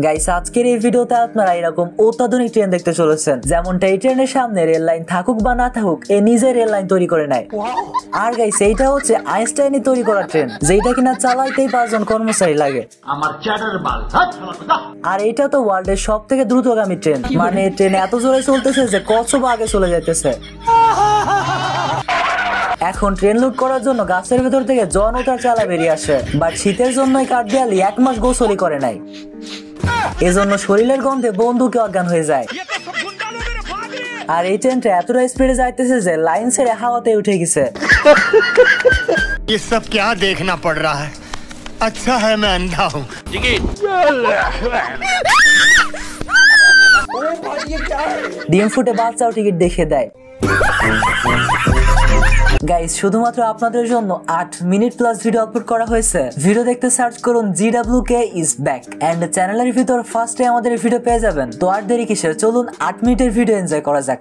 Guys আজকের এই ভিডিওতে আপনারা এরকম অত্যাধুনিক ট্রেন দেখতে চলেছেন, যেমনটা এই ট্রেনের সামনে রেল লাইন থাকুক বা না থাকুক এ নিজে রেল লাইন তৈরি করে নেয়। আর গাইস এইটা হচ্ছে আইনস্টাইনই তৈরি করা ট্রেন, যেটা কিনা চালাইতেই 5 জন কর্মচারী লাগে। আর এটা তো ওয়ার্ল্ডের সব থেকে দ্রুতগামী ট্রেন, মানে ট্রেন এত জোরে চলতেছে যে কচ্ছপ আগে চলে যাইতেছে। এখন ট্রেন লুট করার জন্য গাছের ভেতর থেকে জন ও তার চালা বেরিয়ে আসে, বাট শীতের জন্যই কাঠবিড়ালি 1 মাস গোসলই করে নাই, এজন্য শরীরের গন্ধে বন্ধুকে অজ্ঞান হয়ে যায়। আর এই ট্রেনটা এতটা স্পিডে যাইতেছে যে লাইন ছেড়ে হাওয়াতে উঠে গেছে। ये सब क्या देखना पड़ रहा है? अच्छा है मैं अंधा हूँ। ডিম ফুটে বাচ্চাও টিকিট দেখিয়ে দেয়। গাইস শুধুমাত্র আপনাদের জন্য 8 মিনিট প্লাস ভিডিও আপলোড করা হয়েছে। ভিডিও দেখতে সার্চ করুন GWK is back এন্ড চ্যানেলের ভিতর ফার্স্টে আমাদের ভিডিও পেয়ে যাবেন। তো আর দেরি কিসের, চলুন 8 মিনিটের ভিডিও এনজয় করা যাক।